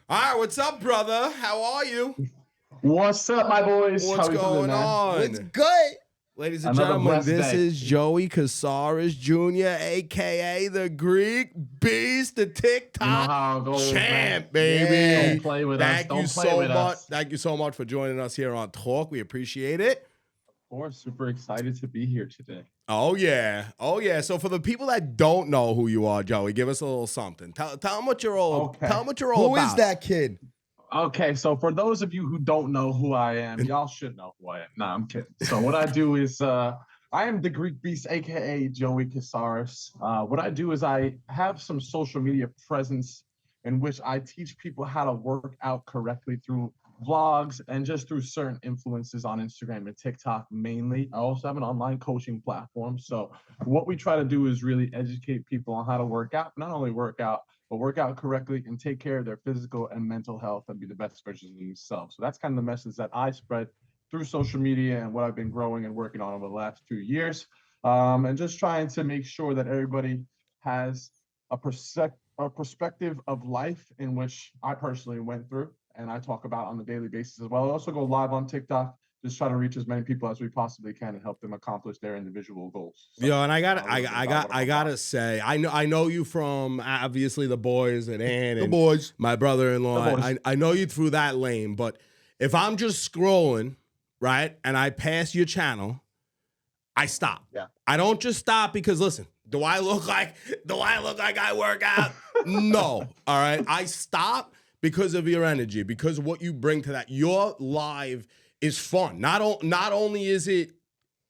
All right, what's up, brother? How are you? What's up, my boys? What's How we feeling, going man? What's on? good? Ladies and Another gentlemen, blessed this day. is Joey Cosares Jr., a.k.a. the Greek Beast, the You know TikTok how it goes, champ, man. baby. Don't play with us. Thank you Don't play so with much. us. Thank you so much for joining us here on Talk. We appreciate it. Of course, super excited to be here today. Oh, yeah. Oh, yeah. So for the people that don't know who you are, Joey, give us a little something. Tell them what you're all, Okay. tell them what you're all Who about. is that kid? Okay, so for those of you who don't know who I am, y'all should know who I am. Nah, I'm kidding. So what I do is I am the Greek Beast, aka Joey Cosares. What I do is I have some social media presence in which I teach people how to work out correctly through vlogs and just through certain influences on Instagram and TikTok mainly. I also have an online coaching platform. So what we try to do is really educate people on how to work out, not only work out, but work out correctly and take care of their physical and mental health and be the best versions of themselves. So that's kind of the message that I spread through social media and what I've been growing and working on over the last 2 years. And just trying to make sure that everybody has a perspective of life in which I personally went through and I talk about on a daily basis as well. I also go live on TikTok, just try to reach as many people as we possibly can and help them accomplish their individual goals. So, Yo, and I gotta say, I know you from obviously the boys and Ann and boys. my brother-in-law. The boys. I know you through that lane, but if I'm just scrolling, right, and I pass your channel, I stop. Yeah. I don't just stop because listen, do I look like I work out? No. All right. I stop because of your energy, because of what you bring to that. Your live is fun. Not only is it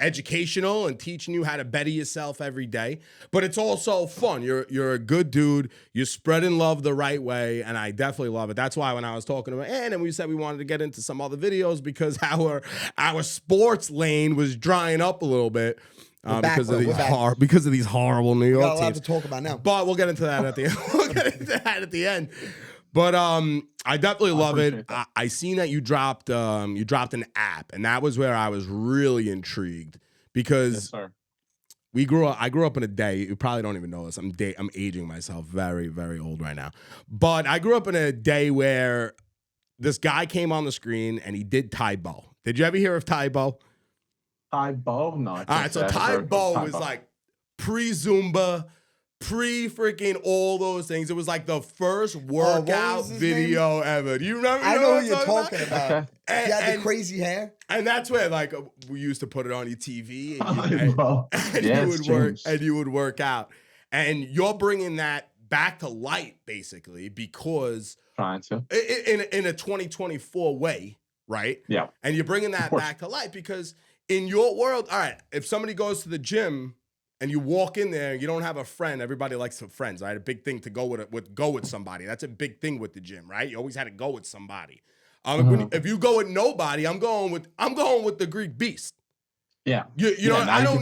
educational and teaching you how to better yourself every day, but it's also fun. You're a good dude. You're spreading love the right way, and I definitely love it. That's why when I was talking to Ann and we said we wanted to get into some other videos because our sports lane was drying up a little bit. Because of these horrible New York Got a lot teams. to talk about now. But we'll get into that at the end. We'll get into that at the end. But I definitely love it. I seen that you dropped an app, and that was where I was really intrigued because I grew up in a day. You probably don't even know this. I'm aging myself, very very old right now. But I grew up in a day where this guy came on the screen and he did Taibo. Did you ever hear of Taibo? Taibo? No. All right, so Taibo was like pre-Zumba, pre-freaking all those things. It was like the first workout video ever. Do you remember? I know who you're talking about. Okay. He had the crazy hair. And that's where like we used to put it on your TV and you would work out. And you're bringing that back to light basically because Trying to. in a 2024 way, right? Yeah. And you're bringing that back to light because in your world, all right, if somebody goes to the gym and you walk in there and you don't have a friend, everybody likes some friends, right? A big thing to go with somebody. That's a big thing with the gym, right? You always had to go with somebody. If you go with nobody, I'm going with the Greek Beast. Yeah. You know, I don't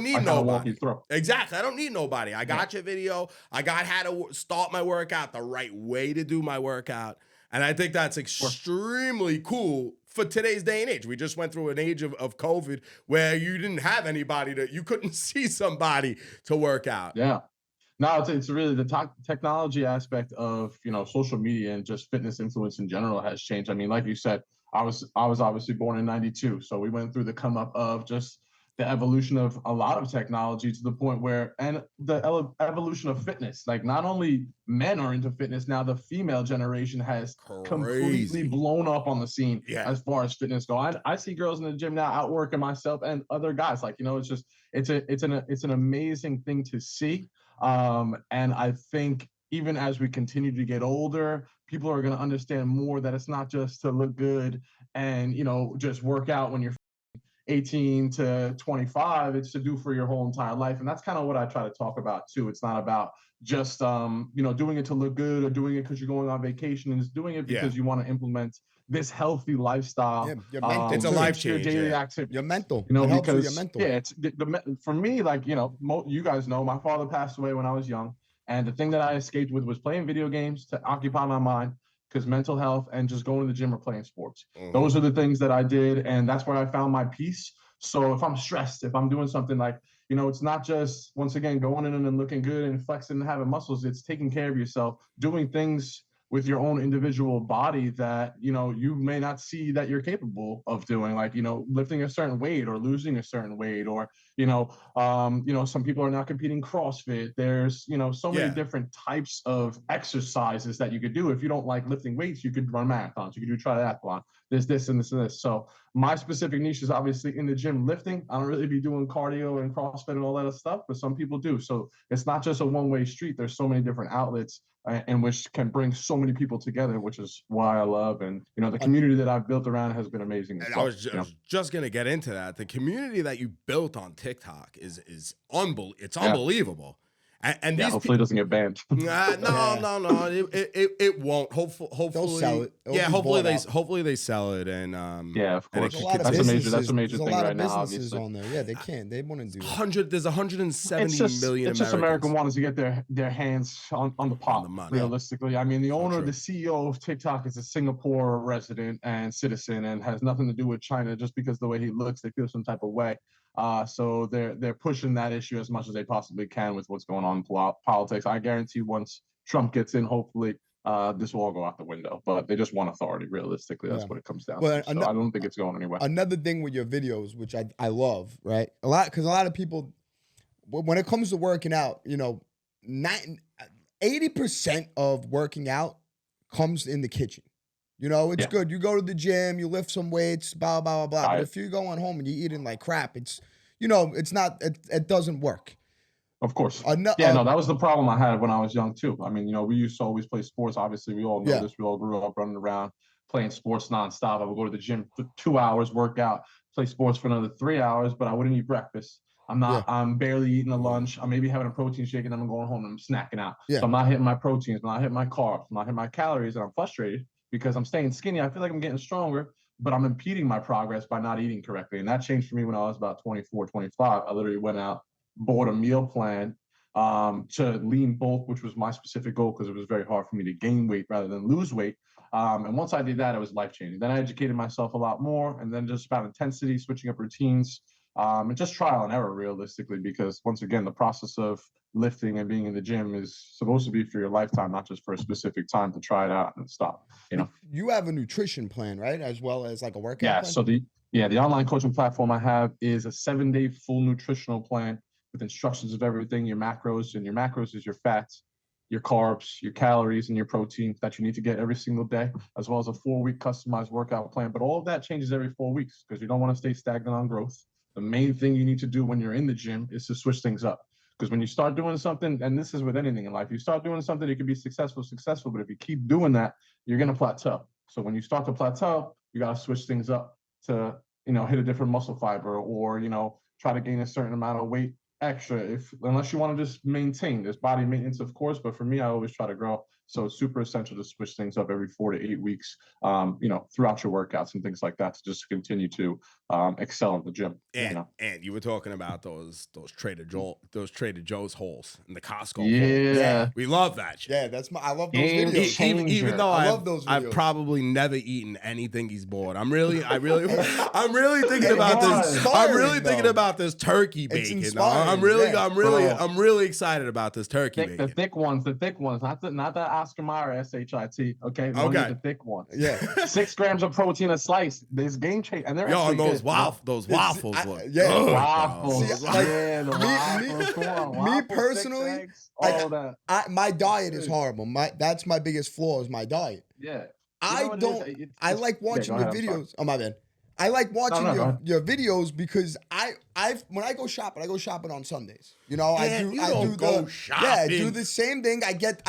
need nobody. Exactly. I don't need nobody. I got your video. I got how to start my workout, the right way to do my workout. And I think that's extremely cool for today's day and age. We just went through an age of COVID where you didn't have anybody you couldn't see somebody to work out. Yeah. No, it's really the technology aspect of, social media and just fitness influence in general has changed. I mean, like you said, I was obviously born in 92. So we went through the come up of just the evolution of a lot of technology to the point where, and the evolution of fitness, like not only men are into fitness now, the female generation has completely blown up on the scene as far as fitness go. I see girls in the gym now outworking myself and other guys. Like, it's an amazing thing to see. And I think even as we continue to get older, people are going to understand more that it's not just to look good and, just work out when you're 18 to 25, it's to do for your whole entire life. And that's kind of what I try to talk about too. It's not about just, doing it to look good or doing it because you're going on vacation. It's doing it because you want to implement this healthy lifestyle. Yeah, your mental it's a life change. Your daily activity. Your mental. It helps with with your mental. Yeah, it's for me, like, you guys know, my father passed away when I was young. And the thing that I escaped with was playing video games to occupy my mind, because mental health and just going to the gym or playing sports. Those are the things that I did. And that's where I found my peace. So if I'm stressed, if I'm doing something like, it's not just, once again, going in and looking good and flexing and having muscles. It's taking care of yourself, doing things with your own individual body that, you know, you may not see that you're capable of doing, like, you know, lifting a certain weight or losing a certain weight, or, some people are now competing CrossFit. There's, so many different types of exercises that you could do. If you don't like lifting weights, you could run marathons, you could do triathlon. There's this and this and this. So my specific niche is obviously in the gym lifting. I don't really be doing cardio and CrossFit and all that other stuff, but some people do. So it's not just a one-way street. There's so many different outlets and which can bring so many people together, which is why I love. And, the community that I've built around has been amazing. And I was just going to get into that. The community that you built on TikTok is unbelievable. And hopefully it doesn't get banned. No. It won't. Hopefully they'll sell it. Hopefully they sell it. And of course. That's a major thing right now. Businesses on there. Yeah, they can't. They want to do There's 170 million. It's just American wanting to get their hands on the pot. Realistically, I mean, the owner, the CEO of TikTok is a Singapore resident and citizen, and has nothing to do with China. Just because the way he looks, they feel some type of way. So they're pushing that issue as much as they possibly can with what's going on in politics. I guarantee once Trump gets in, hopefully this will all go out the window. But they just want authority. Realistically, that's what it comes down to. So I don't think it's going anywhere. Another thing with your videos, which I love, right? Because a lot of people, when it comes to working out, 80% of working out comes in the kitchen. It's good. You go to the gym, you lift some weights, blah, blah, blah, blah. But if you're going home and you're eating like crap, it's not, it doesn't work. Of course. That was the problem I had when I was young too. I mean, we used to always play sports. Obviously, we all know this. We all grew up running around, playing sports nonstop. I would go to the gym for 2 hours, work out, play sports for another 3 hours, but I wouldn't eat breakfast. I'm barely eating a lunch. I'm maybe having a protein shake and then I'm going home and I'm snacking out. Yeah. So I'm not hitting my proteins, I'm not hitting my carbs, I'm not hitting my calories, and I'm frustrated because I'm staying skinny. I feel like I'm getting stronger, but I'm impeding my progress by not eating correctly. And that changed for me when I was about 24, 25. I literally went out, bought a meal plan to lean bulk, which was my specific goal because it was very hard for me to gain weight rather than lose weight. And once I did that, it was life-changing. Then I educated myself a lot more, and then just about intensity, switching up routines, and just trial and error realistically, because once again, the process of lifting and being in the gym is supposed to be for your lifetime, not just for a specific time to try it out and stop. You have a nutrition plan, right? As well as like a workout plan? So the online coaching platform I have is a 7-day full nutritional plan with instructions of everything, your macros, and your macros is your fats, your carbs, your calories, and your protein that you need to get every single day, as well as a 4-week customized workout plan. But all of that changes every 4 weeks because you don't want to stay stagnant on growth. The main thing you need to do when you're in the gym is to switch things up. Because when you start doing something, and this is with anything in life, you start doing something, it can be successful, but if you keep doing that, you're going to plateau. So when you start to plateau, you got to switch things up to, hit a different muscle fiber or, try to gain a certain amount of weight extra, unless you want to just maintain. There's body maintenance, of course, but for me, I always try to grow. So it's super essential to switch things up every 4 to 8 weeks, throughout your workouts and things like that, to just continue to excel in the gym. And you were talking about those Trader Joe's holes in the Costco holes. Yeah, we love that shit. Yeah, I love those videos. Even though I love those videos. I've probably never eaten anything he's bought. I'm really thinking about this. I'm really thinking about this turkey bacon. I'm really excited about this turkey bacon. The thick ones, not the Oscar Mayer SHIT. Okay, the thick ones. Yeah, 6 grams of protein a slice. There's game change, and they're those waffles look. Waffles. Me personally, my diet is horrible. That's my biggest flaw is my diet. Yeah, I like watching your videos. Oh my bad. I like watching your videos because when I go shopping on Sundays. I do the same thing. I get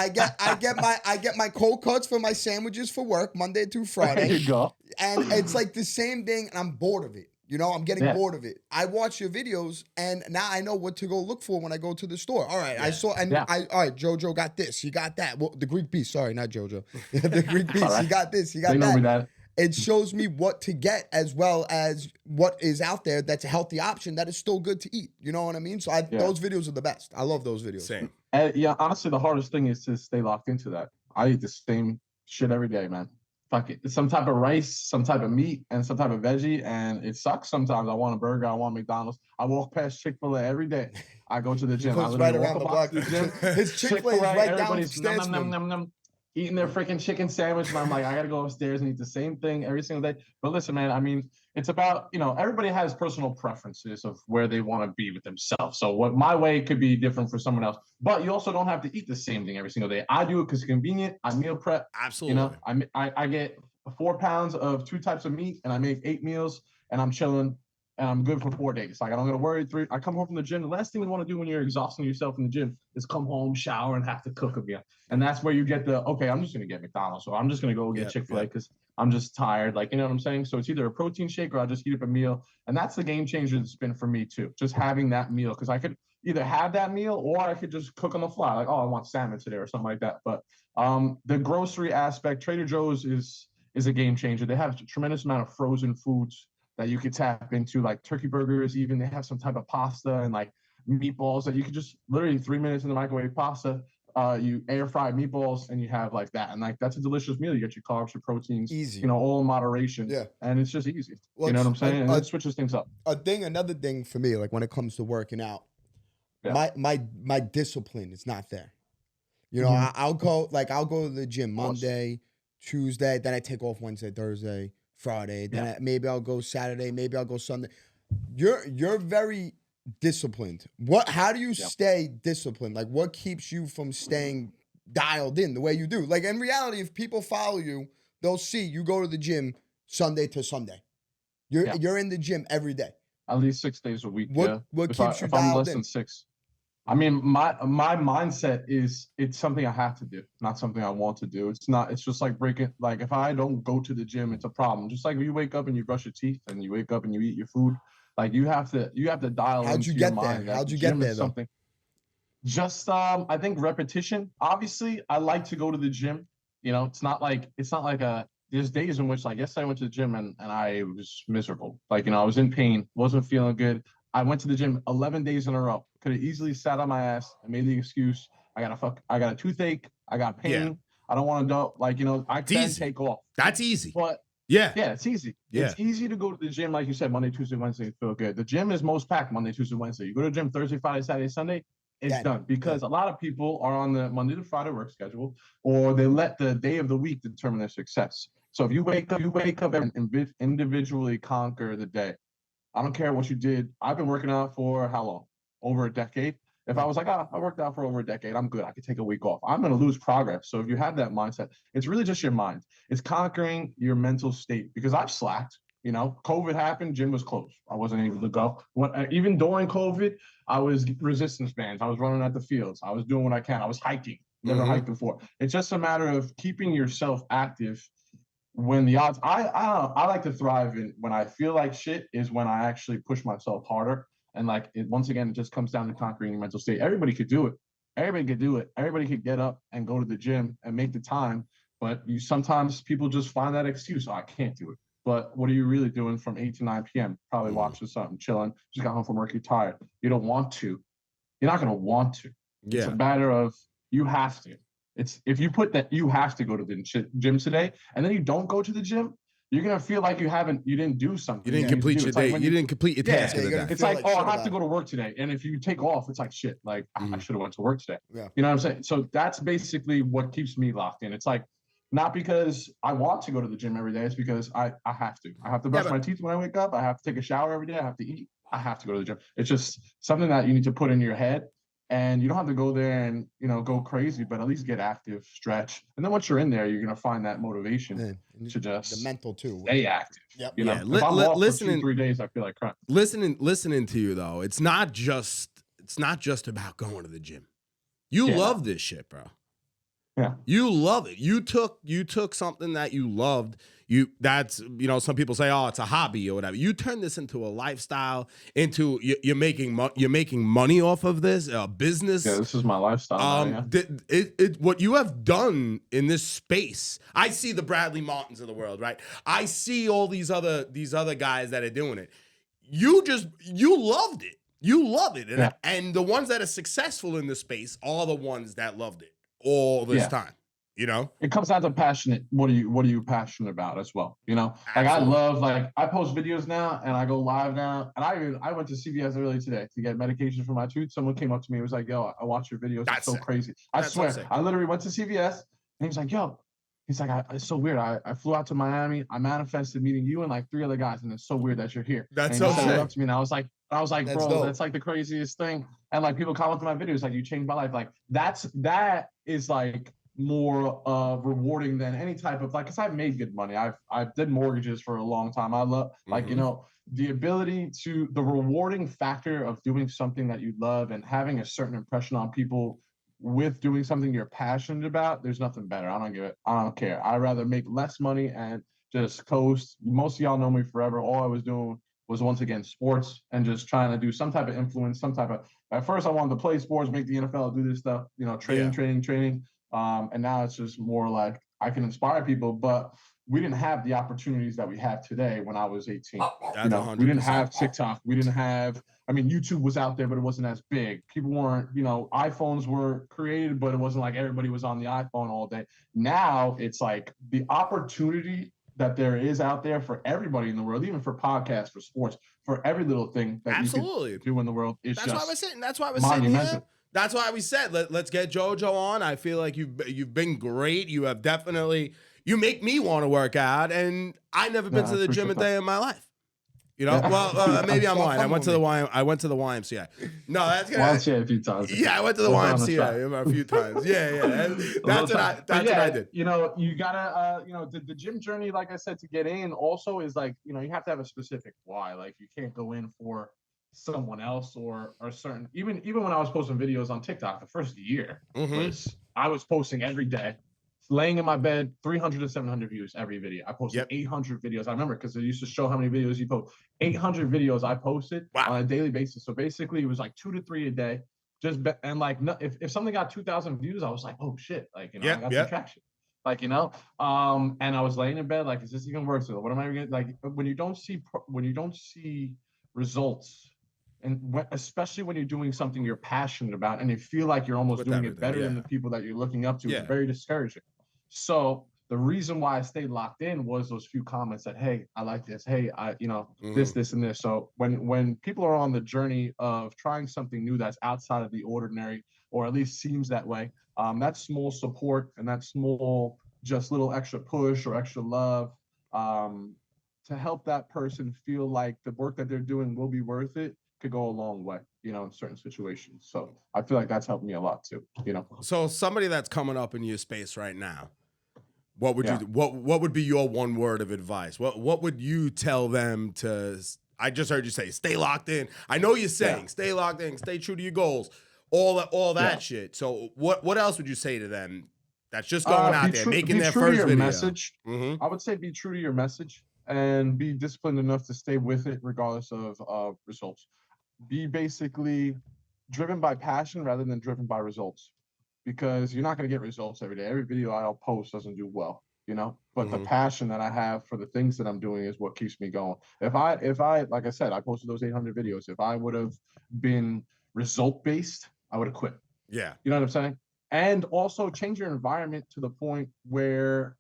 my cold cuts for my sandwiches for work Monday through Friday. There you go. And it's like the same thing, and I'm bored of it. I'm getting bored of it. I watch your videos, and now I know what to go look for when I go to the store. All right, all right, JoJo got this. He got that. Well, the Greekbeast. Sorry, not JoJo. The Greekbeast. Right. He got this. He got that. It shows me what to get as well as what is out there that's a healthy option that is still good to eat. You know what I mean? So those videos are the best. I love those videos. Same. Honestly, the hardest thing is to stay locked into that. I eat the same shit every day, man. Fuck it. It's some type of rice, some type of meat, and some type of veggie, and it sucks sometimes. I want a burger. I want McDonald's. I walk past Chick-fil-A every day. I go to the gym. I right around the block. His Chick-fil-A is right downstairs. eating their freaking chicken sandwich, and I'm like, I gotta go upstairs and eat the same thing every single day. But listen, man, I mean, it's about, everybody has personal preferences of where they want to be with themselves. So what my way could be different for someone else, but you also don't have to eat the same thing every single day. I do it because it's convenient. I meal prep. Absolutely. I get 4 pounds of 2 types of meat, and I make 8 meals, and I'm chilling. And I'm good for 4 days. Like, I don't got to worry. I come home from the gym. The last thing you want to do when you're exhausting yourself in the gym is come home, shower, and have to cook a meal. And that's where you get okay, I'm just going to get McDonald's, or I'm just going to go get Chick-fil-A because I'm just tired. Like, you know what I'm saying? So it's either a protein shake or I'll just heat up a meal. And that's the game changer that's been for me too. Just having that meal, because I could either have that meal or I could just cook on the fly. Like, oh, I want salmon today or something like that. But the grocery aspect, Trader Joe's is a game changer. They have a tremendous amount of frozen foods that you could tap into, like turkey burgers. Even they have some type of pasta and like meatballs that you could just literally 3 minutes in the microwave pasta. You air fry meatballs and you have like that, and like that's a delicious meal. You get your carbs, your proteins, easy, all in moderation. Yeah, and it's just easy. Well, you know what I'm saying? And it switches things up. Another thing for me, like when it comes to working out, my discipline is not there. I'll go to the gym Monday, Tuesday, then I take off Wednesday, Thursday, Friday, then maybe I'll go Saturday, maybe I'll go Sunday. You're very disciplined. How do you stay disciplined? Like, what keeps you from staying dialed in the way you do? Like, in reality, if people follow you, they'll see you go to the gym Sunday to Sunday. You're in the gym every day. At least 6 days a week. What keeps you dialed in? I'm less than 6. I mean, my mindset is it's something I have to do, not something I want to do. It's just like breaking, like if I don't go to the gym, it's a problem. Just like when you wake up and you brush your teeth and you wake up and you eat your food, like you have to dial into your mind. How'd you get there? Something. Just I think repetition. Obviously, I like to go to the gym. It's not like there's days in which, like, yesterday I went to the gym and I was miserable. Like, I was in pain, wasn't feeling good. I went to the gym 11 days in a row. Could have easily sat on my ass and made the excuse. I got a toothache. I got pain. Yeah. I don't want to go. Like, I can take off. That's easy. But yeah, it's easy. Yeah. It's easy to go to the gym, like you said, Monday, Tuesday, Wednesday, feel good. The gym is most packed Monday, Tuesday, Wednesday. You go to the gym Thursday, Friday, Saturday, Sunday, it's done. Because a lot of people are on the Monday to Friday work schedule, or they let the day of the week determine their success. So if you wake up and individually conquer the day. I don't care what you did. I've been working out for how long? Over a decade. If I was like, I worked out for over a decade, I'm good. I could take a week off. I'm going to lose progress. So if you have that mindset, it's really just your mind. It's conquering your mental state, because I've slacked. COVID happened, gym was closed. I wasn't able to go. Even during COVID, I was resistance bands. I was running at the fields. I was doing what I can. I was hiking. Never hiked before. It's just a matter of keeping yourself active. When the odds, I like to thrive in when I feel like shit is when I actually push myself harder. And like, once again, it just comes down to conquering your mental state. Everybody could do it. Everybody could do it. Everybody could get up and go to the gym and make the time. But sometimes people just find that excuse. I can't do it. But what are you really doing from 8 to 9 p.m.? Probably watching something, chilling. Just got home from work. You're tired. You don't want to. You're not going to want to. Yeah. It's a matter of you have to. It's if you put that you have to go to the gym today, and then you don't go to the gym, you're gonna feel like you didn't do something. You didn't complete your day. You didn't complete your task of the day. It's like, I have to go to work today, and if you take off, it's like shit. Like I should have went to work today. Yeah. You know what I'm saying? So that's basically what keeps me locked in. It's like not because I want to go to the gym every day. It's because I have to. I have to brush my teeth when I wake up. I have to take a shower every day. I have to eat. I have to go to the gym. It's just something that you need to put in your head. And you don't have to go there and, go crazy, but at least get active, stretch. And then once you're in there, you're going to find that motivation to just the mental too. Stay active. Yep. If I'm off for 2-3 days, I feel like crap. Listening to you though, it's not just about going to the gym. You love this shit, bro. Yeah. You love it. You took something that you loved. Some people say, oh, it's a hobby or whatever. You turn this into a lifestyle, you're making money off of this, a business. Yeah, this is my lifestyle. What you have done in this space, I see the Bradley Martins of the world, right? I see all these other guys that are doing it. You loved it. You love it. And the ones that are successful in this space are the ones that loved it all this time. It comes down to passionate. What are you passionate about as well? Like I love, I post videos now and I go live now. And I went to CVS earlier today to get medication for my tooth. Someone came up to me and was like, yo, I watch your videos. It's so crazy. I swear. I literally went to CVS And he's like, yo, he's like, it's so weird. I flew out to Miami. I manifested meeting you and like 3 other guys, and it's so weird that you're here. That's and he so said it sick. up to me, and I was like, That's bro, dope. that's like the craziest thing. And like people comment on my videos, like, you changed my life. Like that is like more rewarding than any type of, like, because I've made good money. I did mortgages for a long time. I love, like, you know, the ability to, the rewarding factor of doing something that you love and having a certain impression on people with doing something you're passionate about. There's nothing better. I don't care. I'd rather make less money and just coast. Most of y'all know me forever. All I was doing was, once again, sports, and just trying to do some type of influence, some type of, at first I wanted to play sports, make the NFL, do this stuff, you know, training. And now it's just more like I can inspire people, but we didn't have the opportunities that we have today when I was 18. That's You know, 100%. we didn't have TikTok. We didn't have, I mean, YouTube was out there, but it wasn't as big. People weren't, you know, iPhones were created, but it wasn't like everybody was on the iPhone all day. Now it's like the opportunity that there is out there for everybody in the world, even for podcasts, for sports, for every little thing that you can do in the world. Is That's just why we're sitting. That's why we're monumental. sitting here. That's why we said let's get JoJo on. I feel like you've been great. You have definitely, you make me want to work out, and I never been to the gym a day in my life. You know, well, maybe I'm lying. I went to the YMCA. No, that's good. YMCA a few times. Yeah, I went to the YMCA a few times. Yeah. That's what I did. You know, you gotta, you know, the gym journey, like I said, to get in also is like, you know, you have to have a specific why. Like, you can't go in for someone else or certain. Even when I was posting videos on TikTok, the first year was, I was posting every day, laying in my bed, 300 to 700 views every video. I posted 800 videos. I remember, because they used to show how many videos you post. 800 videos I posted on a daily basis. So basically, it was like 2 to 3 a day. And like, if something got 2,000 views, I was like, oh shit, like, you know, I got some traction. Like, you know, and I was laying in bed, like, is this even worth it? What am I gonna, like, when you don't see results, and especially when you're doing something you're passionate about and you feel like you're almost doing it better than the people that you're looking up to, it's very discouraging. So the reason why I stayed locked in was those few comments that, hey, I like this. Hey, you know, this, and this. So when people are on the journey of trying something new that's outside of the ordinary, or at least seems that way, that small support and that small, just little extra push or extra love, to help that person feel like the work that they're doing will be worth it, could go a long way, you know, in certain situations. So I feel like that's helped me a lot too, you know. So somebody that's coming up in your space right now, what would you what would be your one word of advice? What would you tell them to? I just heard you say stay locked in. I know you're saying stay locked in, stay true to your goals, all that shit. So what else would you say to them that's just going out there making their first video? Message. I would say be true to your message and be disciplined enough to stay with it regardless of results. Be basically driven by passion rather than driven by results, because you're not going to get results every day. Every video I'll post doesn't do well, you know, but the passion that I have for the things that I'm doing is what keeps me going. If I, like I said, I posted those 800 videos. If I would have been result based, I would have quit. Yeah. You know what I'm saying? And also change your environment to the point where,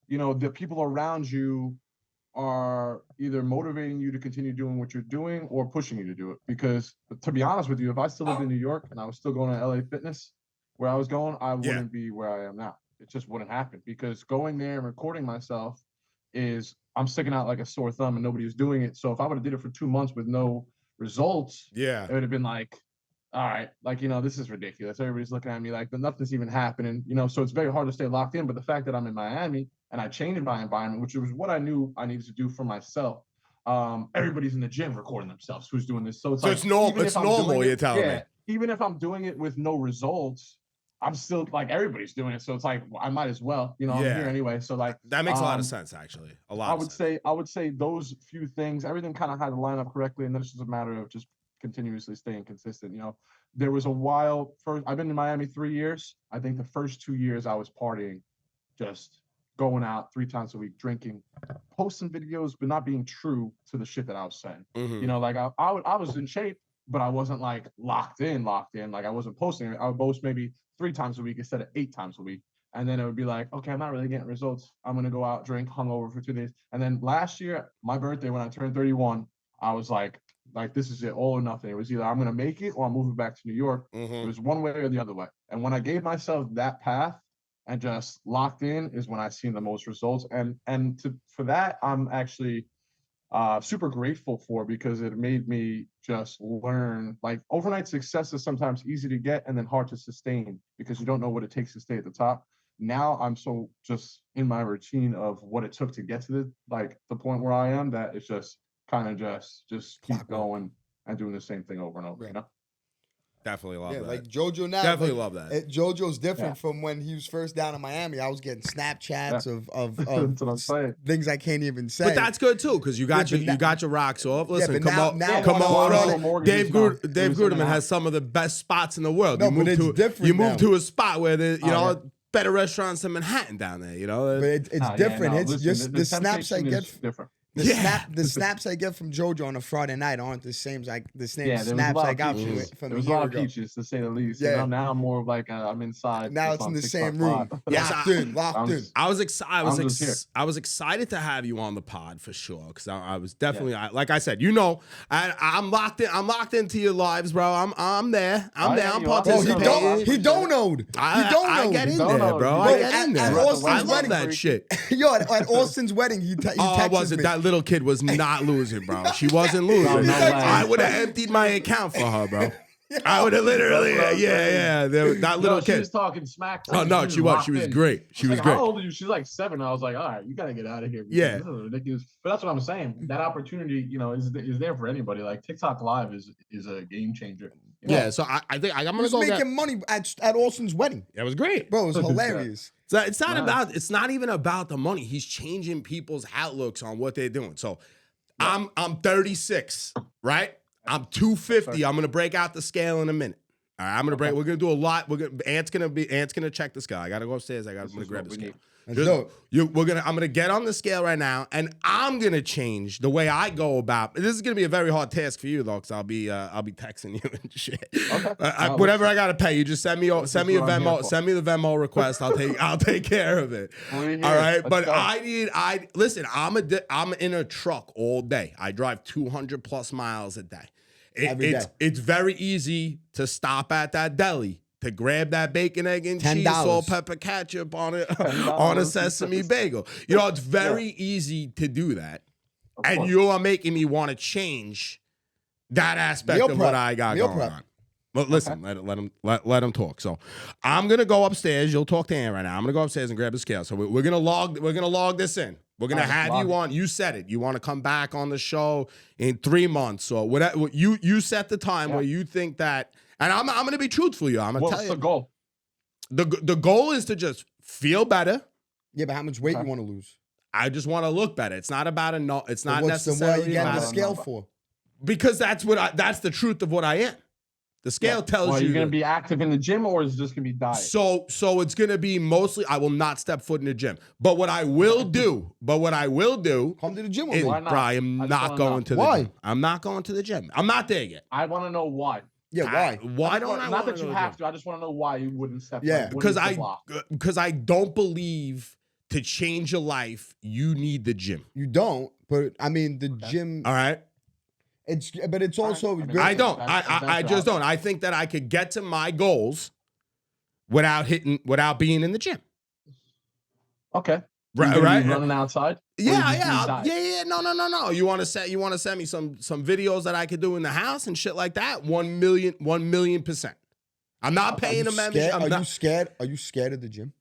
you know, the people around you are either motivating you to continue doing what you're doing or pushing you to do it. Because to be honest with you, if I still lived in New York and I was still going to LA Fitness where I was going, I wouldn't be where I am now. It just wouldn't happen, because going there and recording myself is, I'm sticking out like a sore thumb and nobody was doing it. So if I would have did it for 2 months with no results, it would have been like, all right, like, you know, this is ridiculous. Everybody's looking at me like, but nothing's even happening, you know? So it's very hard to stay locked in. But the fact that I'm in Miami and I changed my environment, which was what I knew I needed to do for myself. Everybody's in the gym recording themselves who's doing this. So it's like, it's normal, you're telling me. Even if I'm doing it with no results, I'm still like, everybody's doing it. So it's like, I might as well, you know, I'm here anyway. So like, that makes a lot of sense, actually. I would say those few things, everything kind of had to line up correctly. And then it's just a matter of just continuously staying consistent. You know, there was a while I've been in Miami 3 years. I think the first 2 years I was partying, just going out 3 times a week, drinking, posting videos, but not being true to the shit that I was saying. You know, like I was in shape, but I wasn't like locked in. Like I wasn't posting. I would post maybe 3 times a week instead of 8 times a week. And then it would be like, okay, I'm not really getting results. I'm going to go out, drink, hungover for 2 days. And then last year, my birthday, when I turned 31, I was like, this is it, all or nothing. It was either I'm going to make it or I'm moving back to New York. It was one way or the other way. And when I gave myself that path, and just locked in is when I've seen the most results. And for that, I'm actually super grateful for, because it made me just learn, like, overnight success is sometimes easy to get and then hard to sustain because you don't know what it takes to stay at the top. Now I'm so just in my routine of what it took to get to the point where I am, that it's just kind of just keep going and doing the same thing over and over, you know? Definitely love that. Like JoJo now. Definitely love that. JoJo's different from when he was first down in Miami. I was getting Snapchats of That's what I'm saying. things I can't even say. But that's good too, because you got your rocks off. Listen, come on. Dave Gruderman has some of the best spots in the world. No, but it's different. You move to a spot where better restaurants in Manhattan down there. You know, but it's different. It's listen, just the snaps I get. Different. The snaps I get from JoJo on a Friday night aren't the same snaps I got from a year ago. There was a lot of peaches, to say the least. Yeah. You know, now I'm more of like I'm inside. Now it's in the same room. Locked in. I was excited to have you on the pod for sure, because I was definitely like I said, I'm locked in. I'm locked into your lives, bro. I'm there. I'm participating. He donoed. I get in there, bro. I get in there. I love that shit. Yo, at Austin's wedding, he texted me. That little kid was not losing, bro. She wasn't losing. I would have emptied my account for her, bro. I would have literally, that little kid. She was talking smack. Oh no, she was. She was great. She was great. How old are you? She's like 7. I was like, all right, you gotta get out of here. Yeah, this is ridiculous. But that's what I'm saying. That opportunity, is there for anybody. Like TikTok Live is a game changer. Yeah, so I think I'm gonna go. He was making money at Austin's wedding. It was great, bro. It was hilarious. So it's not even about the money. He's changing people's outlooks on what they're doing. So I'm 36, right? I'm 250. I'm gonna break out the scale in a minute. All right, we're gonna do a lot. Ant's gonna check the scale. I gotta go upstairs. I'm gonna grab the scale. I'm gonna get on the scale right now, and I'm gonna change the way I go about. This is gonna be a very hard task for you though, because I'll be texting you and shit. Okay. Whatever I gotta pay you, just send me a Venmo. Send me the Venmo request. I'll take care of it. All right. But listen. I'm in a truck all day. I drive 200 plus miles a day. It's very easy to stop at that deli, to grab that bacon, egg, and cheese, salt, pepper, ketchup on a sesame bagel. It's very easy to do that. And you are making me want to change that aspect of what I got going on. But listen, let him talk. So I'm gonna go upstairs. You'll talk to Ann right now. I'm gonna go upstairs and grab the scale. So we're gonna log this in. We're gonna have you on. You said it. You want to come back on the show in 3 months or whatever. You set the time where you think that. And I'm gonna be truthful, you. I'm gonna tell you. What's the goal? The goal is to just feel better. Yeah, but how much weight you want to lose? I just want to look better. It's not about It's not necessarily. What are you getting the scale for? Because that's the truth of what I am. The scale tells you. Are you going to be active in the gym, or is it just going to be diet? So it's going to be mostly. I will not step foot in the gym. But what I will do. Come to the gym with me. Bro, I am not going to the gym. I'm not going to the gym. I'm not there yet. I want to know why. Yeah, why? Why don't I? Not that you have to. I just want to know why you wouldn't step. Yeah, because I don't believe to change your life you need the gym. You don't. But I mean the gym. All right. It's also. I don't. I just don't. I think that I could get to my goals without being in the gym. Okay. Right. Running outside. Yeah. No. You want to send me some videos that I could do in the house and shit like that? 1 million%. I'm not paying a membership. Are you scared? Are you scared of the gym?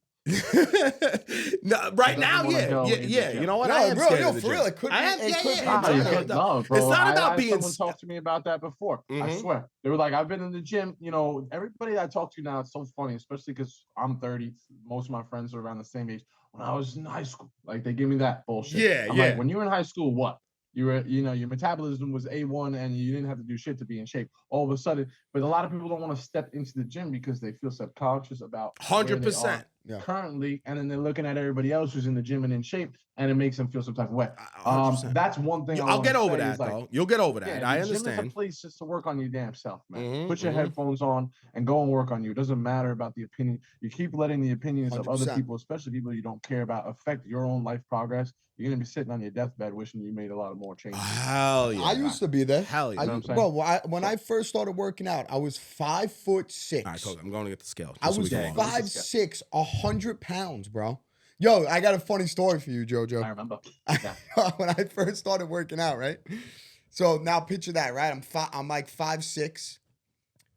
No, right now, yeah. You know what? No, I am scared of the for gym. real. It could be. No, bro. It's not about being. Someone talked to me about that before. I swear. They were like, I've been in the gym. Everybody I talk to now, it's so funny, especially because I'm 30. Most of my friends are around the same age. When I was in high school, like they give me that bullshit. I'm like, when you were in high school, what? You were, your metabolism was A1 and you didn't have to do shit to be in shape. All of a sudden, but a lot of people don't want to step into the gym because they feel subconscious about 100%. Currently, and then they're looking at everybody else who's in the gym and in shape, and it makes them feel some type of way. That's one thing. I'll get over that, though. You'll get over that. I understand. Gym is a place just to work on your damn self, man. Put your headphones on and go and work on you. It doesn't matter about the opinion. You keep letting the opinions 100%. Of other people, especially people you don't care about, affect your own life progress. You're gonna be sitting on your deathbed wishing you made a lot of more changes. Hell yeah! I used to be there. Hell yeah! When I first started working out, I was 5'6". All right, I'm going to get the scale. I was 5'6", 100 pounds, bro. Yo, I got a funny story for you, JoJo. I remember. Yeah. When I first started working out, right? So now picture that, right? I'm like 5'6".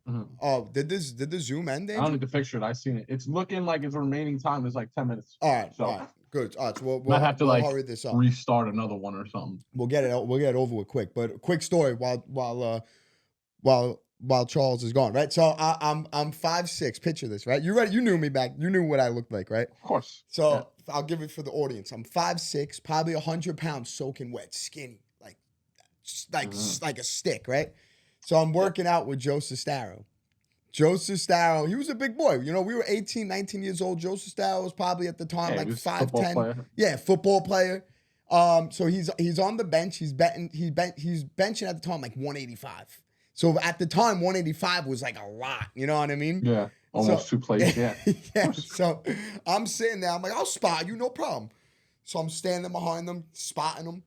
Mm-hmm. Oh, did the Zoom end, I don't Andrew? need to picture it. I seen it. It's looking like its remaining time is like 10 minutes. All right, So all right, good. All right, so might have to we'll like hurry this up. restart another one or something. We'll get it over with quick. But a quick story while Charles is gone, right? So I'm 5'6". Picture this, right? You ready? You knew me back. You knew what I looked like, right? Of course. So I'll give it for the audience. I'm 5'6", probably 100 pounds, soaking wet, skinny, like a stick, right? So I'm working out with Joe Sestaro. Joe Sestaro, he was a big boy. You know, we were 18, 19 years old. Joe Sestaro was probably at the time like 5'10". Yeah, football player. So he's on the bench. He's benching at the time like 185. So at the time, 185 was like a lot. You know what I mean? Yeah, almost 2 plates. Yeah. Yeah. So I'm sitting there. I'm like, I'll spot you, no problem. So I'm standing behind them, spotting him.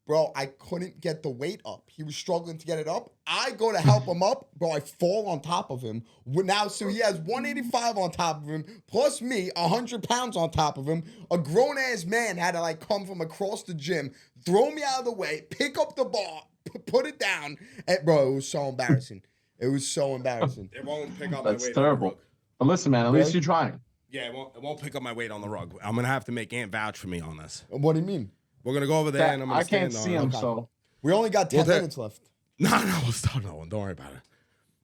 Bro, I couldn't get the weight up. He was struggling to get it up. I go to help him up. Bro, I fall on top of him. Now, so he has 185 on top of him, plus me, 100 pounds on top of him. A grown-ass man had to, like, come from across the gym, throw me out of the way, pick up the bar, put it down. And, bro, it was so embarrassing. It was so embarrassing. It won't pick up my weight. That's terrible. But listen, man, at least you're trying. Yeah, it won't pick up my weight on the rug. I'm going to have to make Ant vouch for me on this. What do you mean? We're going to go over there and I'm going to I can't see him, so. We only got 10 minutes left. No, we'll start another one. Don't worry about it.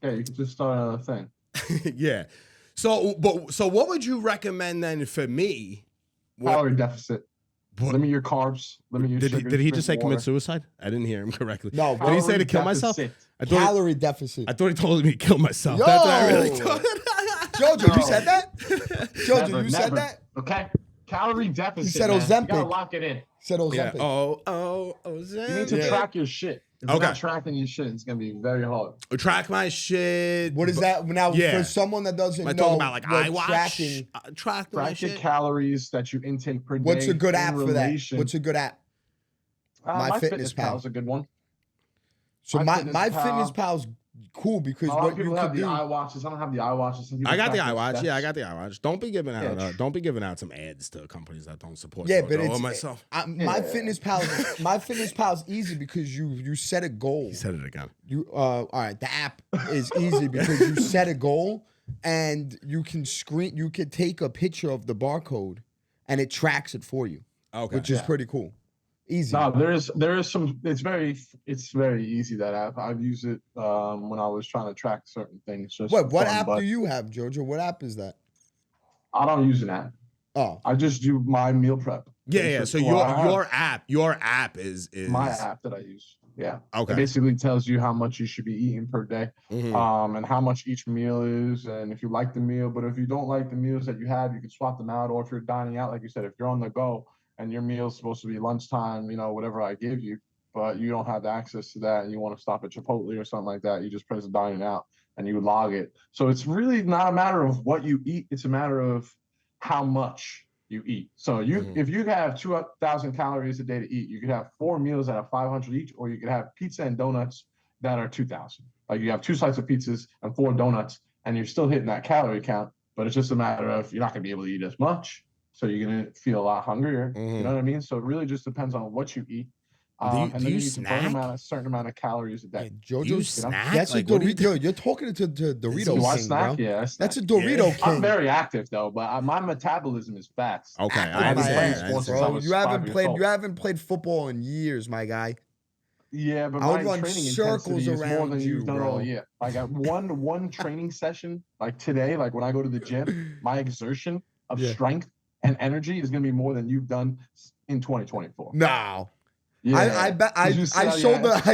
Yeah, you can just start another thing. Yeah. So what would you recommend then for me? Calorie deficit. Limit your carbs. Limit your sugars. Did he just say water. commit suicide? I didn't hear him correctly. No. Did he say to kill myself? Calorie deficit. I thought he told me to kill myself. Yo! That's what I really thought. Jojo, you said that? Jojo, you said that? Okay. Calorie deficit. He said man. Ozempic. You gotta lock it in. Said Ozempic. Yeah. Ozempic. You need to track your shit. If Okay. you're not tracking your shit, it's gonna be very hard. Track my shit. What is that? Now, Yeah. for someone that doesn't Am I know, talking about like what iWatch? tracking, Track my Track your shit. calories that you intake per day. what's a good in app for that? relation- What's a good app? My Fitness Pal is a good one. So My my Fitness Fitness Pal's cool because A lot what of you people could have the do. iWatches. I don't have the iWatches. Some people I got the track their iWatch. steps. Yeah, I got the iWatch. Don't be giving out. Yeah. Don't be giving out some ads to companies that don't support. Yeah, you. but Or it's myself. My Fitness Pal's easy because you set a goal. He said it again. All right, the app is easy because you set a goal and you can take a picture of the barcode and it tracks it for you. Okay. Which is pretty cool. Easy. No, there is some. It's very easy, that app. I've used it when I was trying to track certain things. Just What fun, app but do you have, Jojo? What app is that? I don't use an app. Oh, I just do my meal prep. Yeah. So your app is my app that I use. Yeah. Okay. It basically tells you how much you should be eating per day, Mhm. and how much each meal is, and if you like the meal. But if you don't like the meals that you have, you can swap them out. Or if you're dining out, like you said, if you're on the go and your meal's supposed to be lunchtime, whatever I give you, but you don't have access to that and you want to stop at Chipotle or something like that, you just press dining out and you log it. So it's really not a matter of what you eat. It's a matter of how much you eat. So if you have 2,000 calories a day to eat, you could have 4 meals that are 500 each, or you could have pizza and donuts that are 2,000. Like you have 2 slices of pizzas and 4 donuts, and you're still hitting that calorie count, but it's just a matter of you're not going to be able to eat as much. So you're going to feel a lot hungrier. You know what I mean? So it really just depends on what you eat. And then you need to burn a certain amount of calories a day. Jojo, snack? that's Like, a Dorito. You're talking to Dorito Do I King, snack? bro. Yeah, I snack. That's a Dorito King. I'm very active though, but my metabolism is fast. Okay, My I understand. ass, I understand. bro. was You 5 haven't years played. old. You haven't played football in years, my guy. Yeah, but I would my run training circles intensity is more around than you, you've done bro. all year. Like at one training session, like today, like when I go to the gym, my exertion of strength and energy is going to be more than you've done in 2024. No. Yeah, I bet I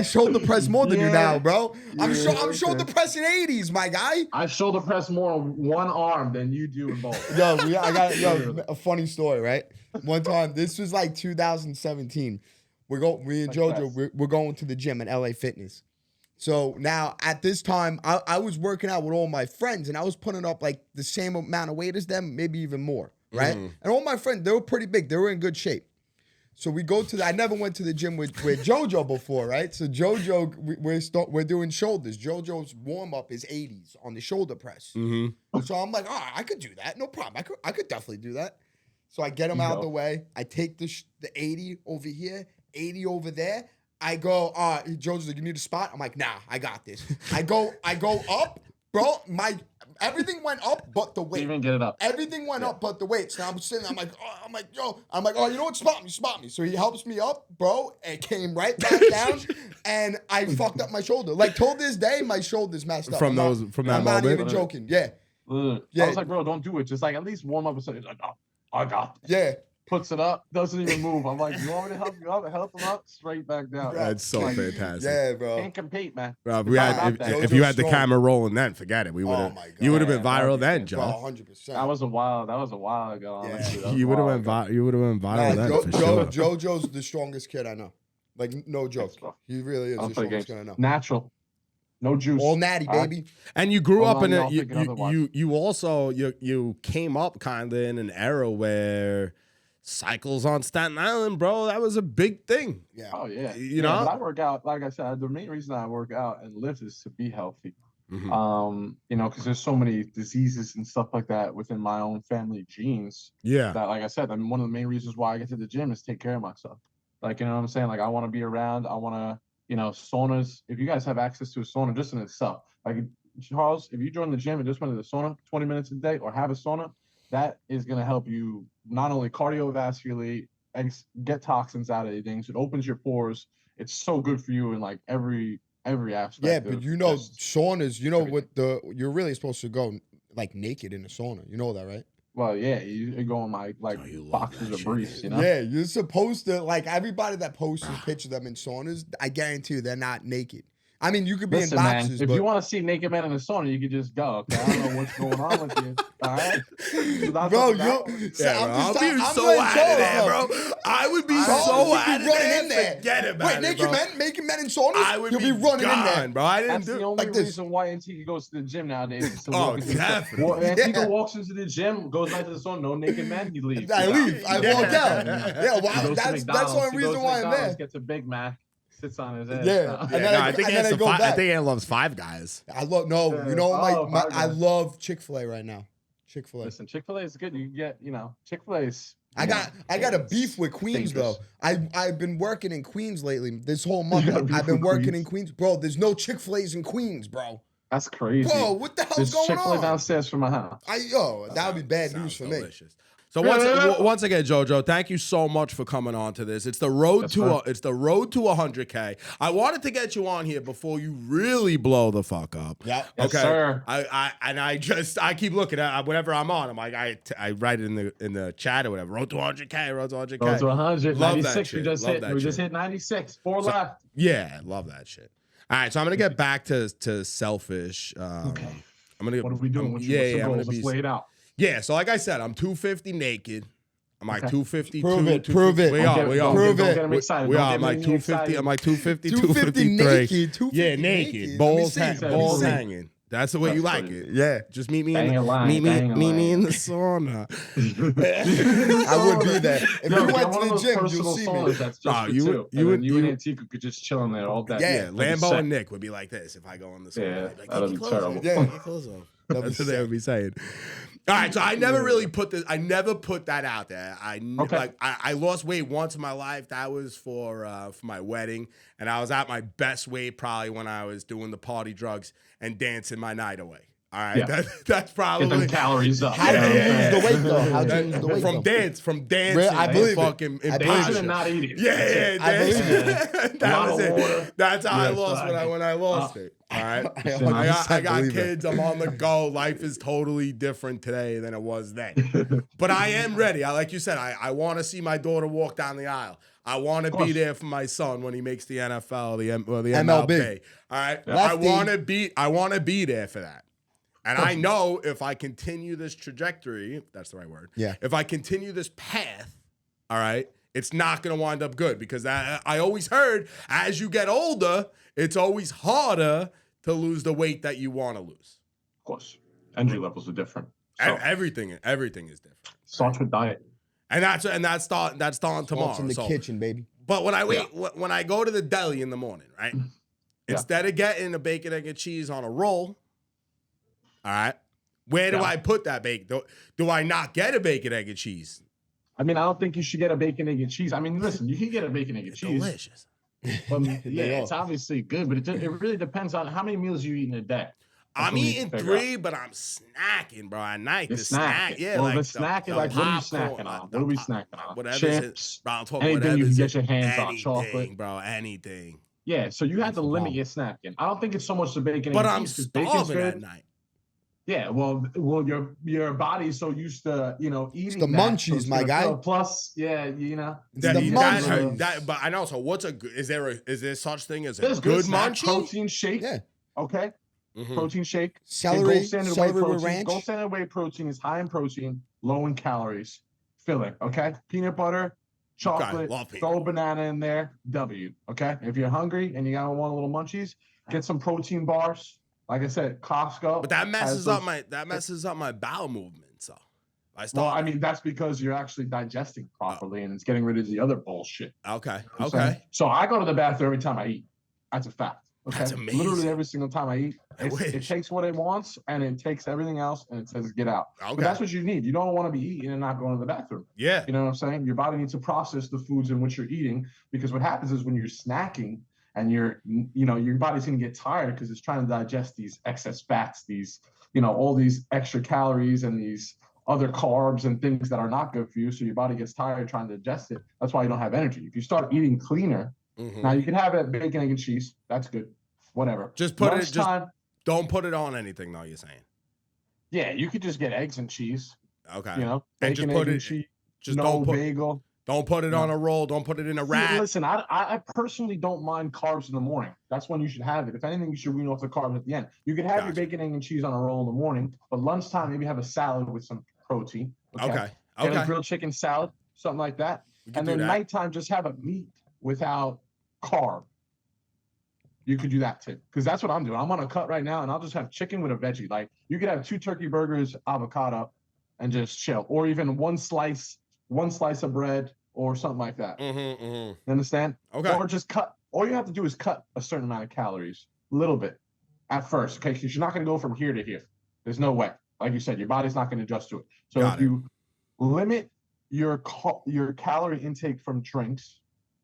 shoulder press more than you now, bro. I'm shoulder pressing 80s, my guy. I shoulder press more on one arm than you do in both. I got a funny story, right? One time, this was like 2017. Me and JoJo, we're going to the gym at LA Fitness. So now at this time, I was working out with all my friends and I was putting up like the same amount of weight as them, maybe even more, right? And all my friends, they were pretty big. They were in good shape. So we go to I never went to the gym with JoJo before, right? So JoJo, we're doing shoulders. JoJo's warm up is 80s on the shoulder press. Mm-hmm. So I'm like, I could do that, no problem. I could definitely do that. So I get him out of the way. I take the 80 over here, 80 over there. I go, JoJo's like, you need a spot? I'm like, nah, I got this. I go up, bro. Everything went up but the weight. Didn't even get it up. Everything went up but the weight. So I'm sitting there, I'm like, oh, you know what? Spot me. So he helps me up, bro. It came right back down, and I fucked up my shoulder. Like, till this day, my shoulder's messed up. From that moment? I'm not even joking. Yeah. I was like, bro, don't do it. Just like at least warm up. He's like, no, I got this. Yeah. Puts it up, doesn't even move. I'm like, you want me to help you up? Help him up, straight back down. That's so fantastic. Yeah, bro. Can't compete, man. Bro, if you had the camera rolling then, forget it. You would have been viral then, Joe. 100%. That was a while ago. Honestly. You would have been viral then for sure. JoJo's the strongest kid I know. Like, no joke. He really is the strongest kid I know. Natural. No juice. All natty, baby. And you grew up in you came up kind of in an era where cycles on Staten Island, bro, that was a big thing. Yeah. Oh yeah. You know, but I work out, like I said, the main reason I work out and lift is to be healthy. Mm-hmm. You know, because there's so many diseases and stuff like that within my own family genes. Yeah. That, like I said, one of the main reasons why I get to the gym is take care of myself. Like, you know what I'm saying? Like, I want to be around. I want to, you know, saunas. If you guys have access to a sauna just in itself, like Charles, if you join the gym and just went to the sauna 20 minutes a day or have a sauna, that is going to help you not only cardiovascularly get toxins out of things. It opens your pores. It's so good for you in like every aspect. Yeah, but you know, saunas, you know what you're really supposed to go like naked in a sauna. You know that, right? Well, yeah, you're going like boxes of briefs, you know? Yeah, you're supposed to, like, everybody that posts pictures them in saunas, I guarantee you they're not naked. I mean, you could be in boxes, man, if you want to see naked men in the sauna, you could just go. Okay? I don't know what's going on with you. All right, bro, I'll be so out of there, bro. I would be so out of there. Forget about it, bro. Naked men in saunas, you'll be running in there, bro. I didn't do. That's the only reason why Antigua goes to the gym nowadays. Definitely. Antigua walks into the gym, goes back to the sauna, no naked men, he leaves. I leave. I walk out. Yeah, well, that's the only reason why I'm there. Gets a Big Mac. Sits on his ass. Yeah, I think Ann loves Five Guys. I love Chick-fil-A right now. Chick-fil-A. Listen, Chick-fil-A is good. You get, you know, Chick-fil-A's. I got a beef with Queens though. I've been working in Queens lately. This whole month I've been working in Queens, bro. There's no Chick-fil-A's in Queens, bro. That's crazy, bro. What the hell's going Chick-fil-A on? Downstairs from my house. That would be bad news for me. So once again, JoJo, thank you so much for coming on to this. It's the road to 100K. I wanted to get you on here before you really blow the fuck up. Yeah. Okay. Yes, sir. I keep looking at whenever I'm on. I'm like I write it in the chat or whatever. Road to 100K. Road to 100K. Road to 100. Love 96. that shit. We just hit 96. Four left. Yeah, love that shit. All right, so I'm gonna get back to selfish. Okay. What are we doing? I'm gonna be laid out. Yeah, so like I said, I'm 250 naked. I'm like 252. Prove it. We are. Prove it. We are. I'm like 250. I'm like 250, 253. Naked. Yeah, naked. Balls hanging. That's the way you like it. Yeah, just meet me in the sauna. I would be there. If you went to the gym, you'll see me. That's just you and Antigua could just chill in there all day. Yeah, Lambo and Nick would be like this if I go on the sauna. Yeah, that'd be terrible. Yeah, that's what they would be saying. All right, so I never really put this. I never put that out there. I lost weight once in my life. That was for my wedding, and I was at my best weight probably when I was doing the party drugs and dancing my night away. All right, yeah. that's probably get them calories up. How do you lose the weight though? How do you lose the weight from dancing. I believe fucking dancing and not eating. Yeah, I believe it. That was it. That's how I lost when I lost it. All right, I got kids. I'm on the go. Life is totally different today than it was then. But I am ready. Like you said, I want to see my daughter walk down the aisle. I want to be there for my son when he makes the NFL, the MLB. All right, yeah. I want to be there for that. And I know if I continue this trajectory, if that's the right word. Yeah. If I continue this path, all right, it's not going to wind up good because I always heard as you get older, it's always harder to lose the weight that you want to lose. Of course. Energy levels are different. So. Everything is different. Starts with diet. And that's starting tomorrow. Starts in the kitchen, baby. But when I go to the deli in the morning, right? Instead of getting a bacon, egg, and cheese on a roll, all right, where do I put that bacon? Do I not get a bacon, egg, and cheese? I mean, I don't think you should get a bacon, egg, and cheese. I mean, listen, you can get a bacon, egg, and cheese. Delicious. It's obviously good, but it really depends on how many meals you eat in a day. I'm eating 3, but I'm snacking, bro. At night, the snack. Yeah, well, like the snack is like, what are you snacking on? What are we snacking on? Whatever. Chips. Bro, I'm talking anything you can get your hands on. Chocolate, bro. Anything. Yeah, so you have to limit your snacking. I don't think it's so much the bacon. But I'm starving at night. Yeah, well, your body's so used to eating. It's the munchies, my guy. Plus, the munchies. But I know. So what's is there such thing as a There's good munchie? Protein shake. Yeah. Okay. Mm-hmm. Protein shake. Celery with ranch. Gold standard whey protein is high in protein, low in calories. Filling. Okay. Peanut butter, chocolate. Throw a banana in there. W. Okay. If you're hungry and you want a little munchies, get some protein bars. Like I said, Costco. But that messes up my bowel movement. So I mean, that's because you're actually digesting properly and it's getting rid of the other bullshit. Okay. So I go to the bathroom every time I eat. That's a fact. Okay. That's amazing. Literally every single time I eat. It takes what it wants and it takes everything else and it says get out. Okay. But that's what you need. You don't want to be eating and not going to the bathroom. Yeah. You know what I'm saying? Your body needs to process the foods in which you're eating, because what happens is when you're snacking, and your body's gonna get tired because it's trying to digest these excess fats, these, all these extra calories and these other carbs and things that are not good for you. So your body gets tired trying to digest it. That's why you don't have energy. If you start eating cleaner, now you can have it bacon, egg, and cheese. That's good. Whatever. Just don't put it on anything though, you're saying. Yeah, you could just get eggs and cheese. Okay. Bacon, and just put egg, it. And cheese. Just no bagel. Don't put it on a roll. Don't put it in a wrap. Listen, I personally don't mind carbs in the morning. That's when you should have it. If anything, you should wean off the carbs at the end. You could have your bacon, egg, and cheese on a roll in the morning, but lunchtime, maybe have a salad with some protein. Okay. Get a grilled chicken salad, something like that. And then nighttime, just have a meat without carb. You could do that too, because that's what I'm doing. I'm on a cut right now, and I'll just have chicken with a veggie. Like, you could have 2 turkey burgers, avocado, and just chill, or even one slice of bread or something like that. You understand? Okay. Or just cut. All you have to do is cut a certain amount of calories, a little bit, at first, okay? Because you're not going to go from here to here. There's no way. Like you said, your body's not going to adjust to it. So if you limit your calorie intake from drinks,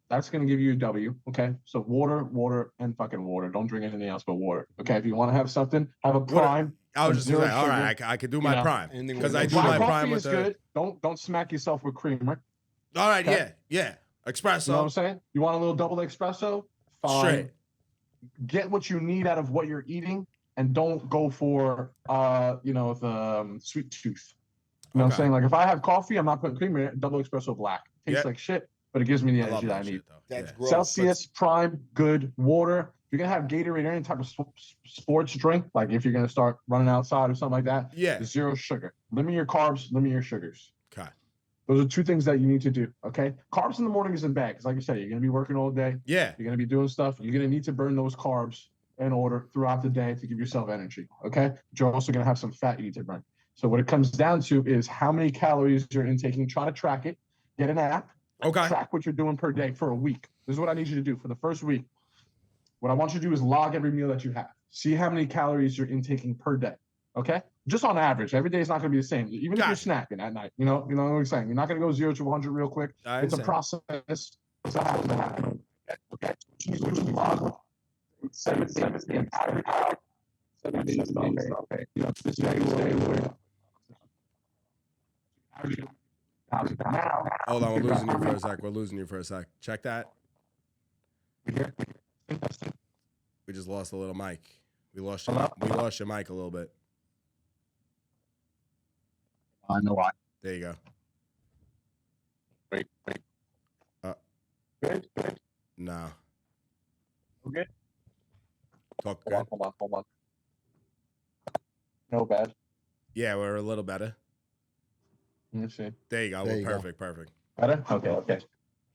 that's going to give you a W, okay? So water, and fucking water. Don't drink anything else but water, okay? If you want to have something, have a prime. I was just going to say, all right, I could do my prime. Because I do my prime with good. Don't smack yourself with creamer. All right, okay? Yeah. Espresso. You know what I'm saying? You want a little double espresso? Fine. Straight. Get what you need out of what you're eating, and don't go for, the sweet tooth. You know what I'm saying? Like, if I have coffee, I'm not putting creamer in it. Double espresso black. Tastes like shit, but it gives me the energy that I need. That's gross. Celsius, prime, good. Water. If you're going to have Gatorade or any type of sports drink, like if you're going to start running outside or something like that, 0 sugar. Limit your carbs, limit your sugars. Okay. Those are 2 things that you need to do, okay? Carbs in the morning isn't bad, because like you said, you're going to be working all day. Yeah. You're going to be doing stuff. You're going to need to burn those carbs in order throughout the day to give yourself energy, okay? But you're also going to have some fat you need to burn. So what it comes down to is how many calories you're intaking. Try to track it. Get an app. Okay. Track what you're doing per day for a week. This is what I need you to do for the first week. What I want you to do is log every meal that you have. See how many calories you're intaking per day, okay? Just on average. Every day is not going to be the same. Even if you're snacking at night, you know what I'm saying? You're not going to go 0 to 100 real quick. It's a process. It's a happen. Okay. Log 7 the entire hour. 7 days. Okay. This day. Hold on, we're losing you for a sec. Check that. We just lost a little mic. We lost your mic a little bit. I know why. There you go. Wait. Good. No. Okay. Talk good. Hold on. No bad. Yeah, we're a little better. Let me see. There you go. Perfect. Better? Okay.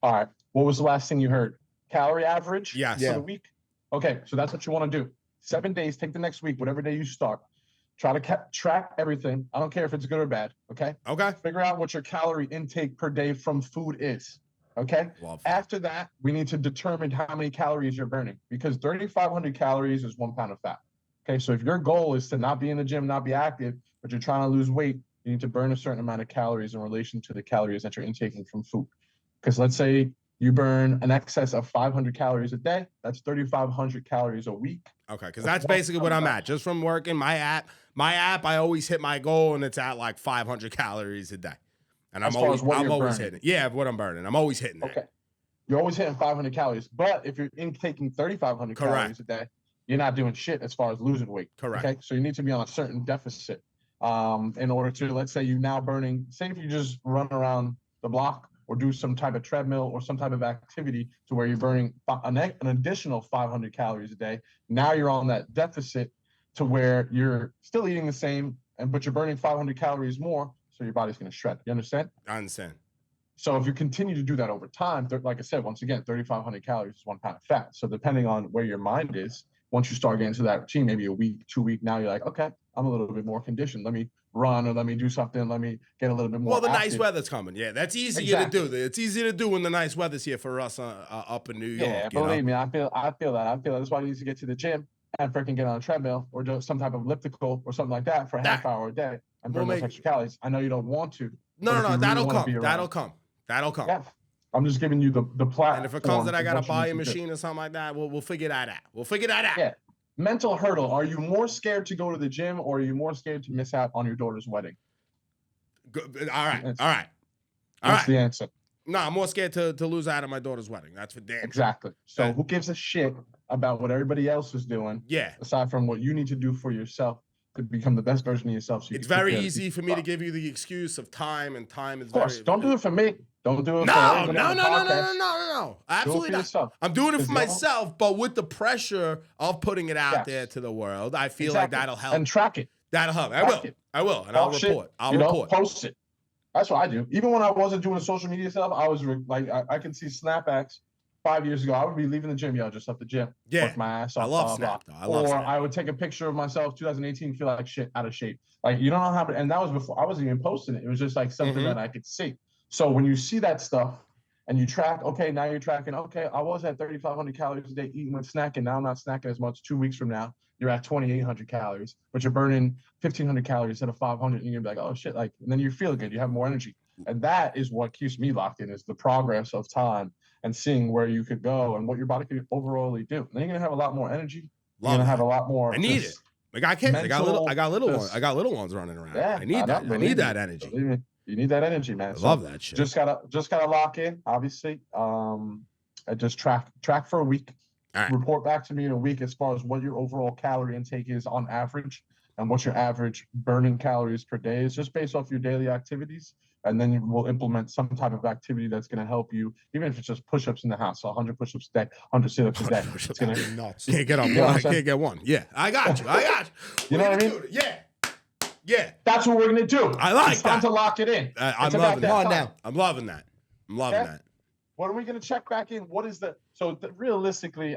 All right. What was the last thing you heard? Calorie average? Yes. For the week? Okay, so that's what you want to do. 7 days. Take the next week, whatever day you start. Try to track everything. I don't care if it's good or bad. Okay. Okay. Figure out what your calorie intake per day from food is. Okay. After that, we need to determine how many calories you're burning, because 3,500 calories is 1 pound of fat. Okay. So if your goal is to not be in the gym, not be active, but you're trying to lose weight, you need to burn a certain amount of calories in relation to the calories that you're intaking from food. Because let's say you burn an excess of 500 calories a day, that's 3,500 calories a week. Okay, because that's basically what I'm at. Just from working my app, I always hit my goal, and it's at like 500 calories a day. And I'm always hitting it. Yeah, what I'm burning. I'm always hitting it. Okay. You're always hitting 500 calories. But if you're intaking 3,500 calories a day, you're not doing shit as far as losing weight. Correct. Okay. So you need to be on a certain deficit in order to, let's say you now burning, say if you just run around the block or do some type of treadmill or some type of activity to where you're burning an additional 500 calories a day. Now you're on that deficit to where you're still eating the same, but you're burning 500 calories more. So your body's going to shred. You understand? I understand. So if you continue to do that over time, like I said, once again, 3,500 calories is 1 pound of fat. So depending on where your mind is, once you start getting to that routine, maybe a week, 2 weeks, now you're like, okay, I'm a little bit more conditioned. Let me run, or let me do something. Let me get a little bit more. Well, the active. nice weather's coming. Yeah, that's easier to do. It's easy to do when the nice weather's here for us up in New York. Yeah, believe me, I feel that. That's why you need to get to the gym and freaking get on a treadmill or do some type of elliptical or something like that for a half hour a day and burn those extra calories. I know you don't want to. No, that'll come. Yeah. I'm just giving you the platform. And if it comes that I gotta buy a machine or something like that, we'll figure that out. Yeah. Mental hurdle. Are you more scared to go to the gym, or are you more scared to miss out on your daughter's wedding? All right. That's the answer. No, I'm more scared to lose out on my daughter's wedding. That's for damn. Exactly. So who gives a shit about what everybody else is doing? Yeah. Aside from what you need to do for yourself to become the best version of yourself. So it's very easy for me to give you the excuse of time, and time is of course. Don't do it for me. Don't do it no, for everybody. No. Absolutely not. I'm doing it for myself, but with the pressure of putting it out there to the world, I feel like that'll help. And track it. That'll help. I will. And I'll report. I'll report. Post it. That's what I do. Even when I wasn't doing social media stuff, I was like, I can see snapbacks 5 years ago. I would be leaving the gym. Just left the gym. Yeah. Work my ass off. I love Snap, though. I love Snap. I would take a picture of myself, 2018, feel like shit, out of shape. Like, you don't know how, and that was before I wasn't even posting it. It was just like something that I could see. So when you see that stuff and you track, okay, now you're tracking, okay, I was at 3,500 calories a day eating with snacking. Now I'm not snacking as much. 2 weeks from now, you're at 2,800 calories, but you're burning 1,500 calories instead of 500. And you're gonna be like, oh shit, like, and then you feel good. You have more energy. And that is what keeps me locked in, is the progress of time and seeing where you could go and what your body could overall do. And then you're gonna have a lot more energy. You're gonna have a lot more. I need it. Like I can't. I got little ones running around. Yeah, I need that. I need that energy. You need that energy, man. I love that shit. Just gotta lock in. Obviously, I just track for a week. Right. Report back to me in a week as far as what your overall calorie intake is on average, and what your average burning calories per day is, just based off your daily activities. And then we'll implement some type of activity that's going to help you, even if it's just push-ups in the house. So 100 push-ups a day, 100 sit-ups a day. It's going to be nuts. Can't get on one. I can't get one. Yeah, I got you. You know what I mean? Yeah. That's what we're going to do. I like it's time to lock it in. I'm loving that. I'm loving that. That. What are we going to check back in? What is realistically?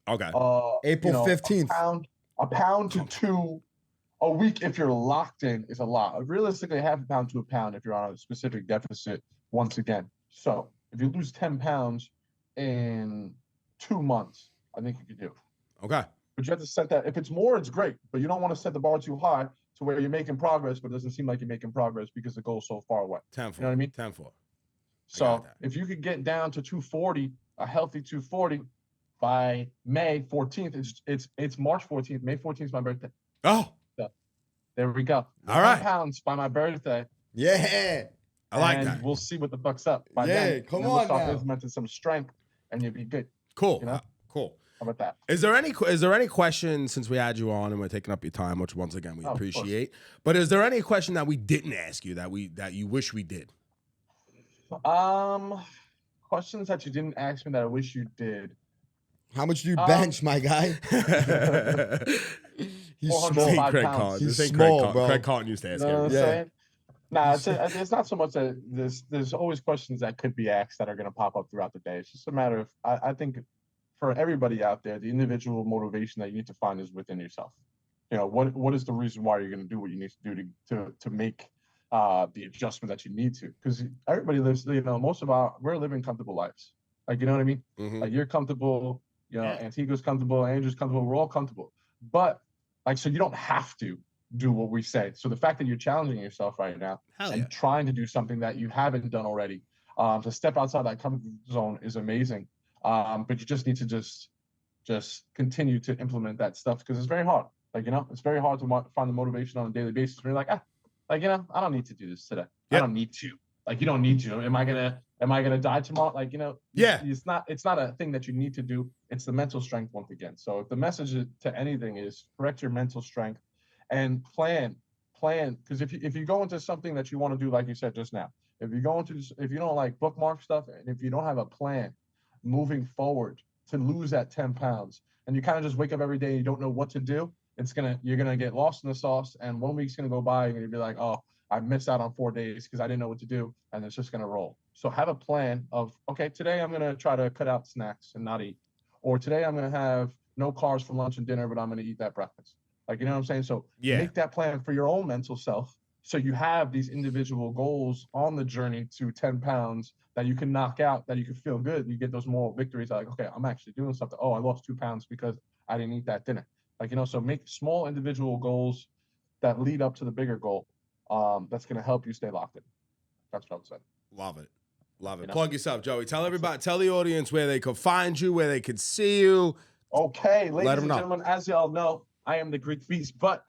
Okay. April 15th. A pound to 2 a week if you're locked in is a lot. Realistically, half a pound to a pound if you're on a specific deficit, once again. So if you lose 10 pounds in 2 months, I think you could do it. Okay. But you have to set that. If it's more, it's great. But you don't want to set the bar too high to where you're making progress, but it doesn't seem like you're making progress because the goal's so far away. 10-4. You know what I mean? 10-4. So if you could get down to 240, a healthy 240 by May 14th, it's March 14th. May 14th is my birthday. Oh. There we go. All right. Pounds by my birthday. Yeah. I like that. We'll see what the fuck's up. By then, come on, we'll start implementing some strength, and you'll be good. Cool. You know? Cool. How about that? Is there any question, since we had you on and we're taking up your time, which once again we appreciate, but is there any question that we didn't ask you that you wish we did? Questions that you didn't ask me that I wish you did. How much do you bench, my guy? He's small. He's small, bro. Craig Carton used to ask you know what I'm saying? Nah, it's not so much that there's always questions that could be asked that are going to pop up throughout the day. It's just a matter of, I think for everybody out there, the individual motivation that you need to find is within yourself. You know, what is the reason why you're going to do what you need to do to make the adjustment that you need to? Because everybody lives, you know, we're living comfortable lives. Like, you know what I mean? Like, you're comfortable, you know, Antigua's comfortable, Andrew's comfortable, we're all comfortable. But like, so you don't have to do what we say. So the fact that you're challenging yourself right now and trying to do something that you haven't done already, to step outside that comfort zone is amazing. But you just need to just continue to implement that stuff, because it's very hard. Like, you know, it's very hard to find the motivation on a daily basis. Where you're like, like, you know, I don't need to do this today. I don't need to. Like, you don't need to. Am I gonna die tomorrow? Like, you know, it's not a thing that you need to do. It's the mental strength once again. So if the message to anything is correct your mental strength and plan, because if you go into something that you want to do, like you said just now, if you don't like bookmark stuff, and if you don't have a plan moving forward to lose that 10 pounds, and you kind of just wake up every day and you don't know what to do, you're gonna get lost in the sauce, and 1 week's gonna go by and you're gonna be like, oh, I missed out on 4 days because I didn't know what to do, and it's just gonna roll. So have a plan of, okay, today I'm gonna try to cut out snacks and not eat, or today I'm gonna have no carbs for lunch and dinner, but I'm gonna eat that breakfast. Like, you know what I'm saying? So make that plan for your own mental self, so you have these individual goals on the journey to 10 pounds that you can knock out, that you can feel good. You get those moral victories, like, okay, I'm actually doing something. Oh, I lost 2 pounds because I didn't eat that dinner. Like, you know, so make small individual goals that lead up to the bigger goal. That's going to help you stay locked in. That's what I would say. Love it. You know? Plug yourself, Joey. Tell the audience where they could find you, where they could see you. Okay, ladies and gentlemen, as y'all know, I am the Greek Beast, but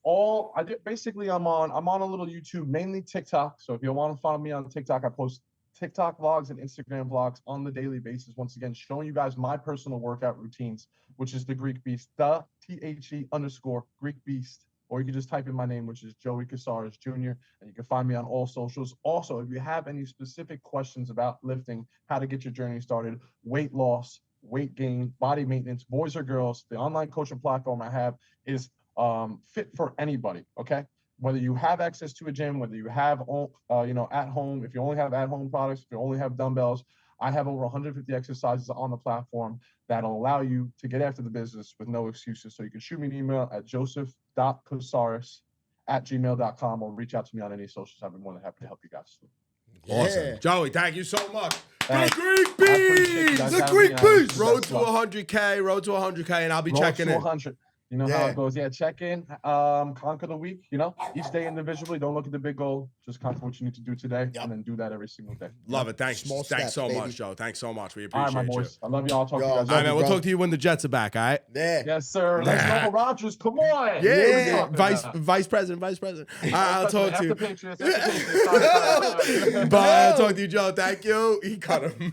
I'm on a little YouTube, mainly TikTok. So if you want to follow me on TikTok, I post TikTok vlogs and Instagram vlogs on the daily basis. Once again, showing you guys my personal workout routines, which is the Greek Beast, the THE_Greek Beast. Or you can just type in my name, which is Joey Cosares Jr., and you can find me on all socials. Also, if you have any specific questions about lifting, how to get your journey started, weight loss, weight gain, body maintenance, boys or girls, the online coaching platform I have is fit for anybody, okay? Whether you have access to a gym, whether you have, at home, if you only have at-home products, if you only have dumbbells, I have over 150 exercises on the platform that'll allow you to get after the business with no excuses. So you can shoot me an email at joseph.cosares@gmail.com or reach out to me on any socials. I'd be more than happy to help you guys. Awesome. Joey, thank you so much. Thanks. The Greek Beast! The Greek Beast! Road to 100K, and I'll be checking in. 100. You know how it goes. Yeah, check in, conquer the week, you know, each day individually. Don't look at the big goal. Just conquer what you need to do today, and then do that every single day. Love it. Thanks. Thanks so much, Joe. Thanks so much. We appreciate all right, my boys. I love y'all. I'll talk to you guys. All right, man. We'll talk to you when the Jets are back, all right? Yeah. Yes, sir. Let's go, Rodgers. Come on. Yeah. Vice president. I'll talk to you. Patriots. Bye. I'll talk to you, Joe. Thank you. He cut him.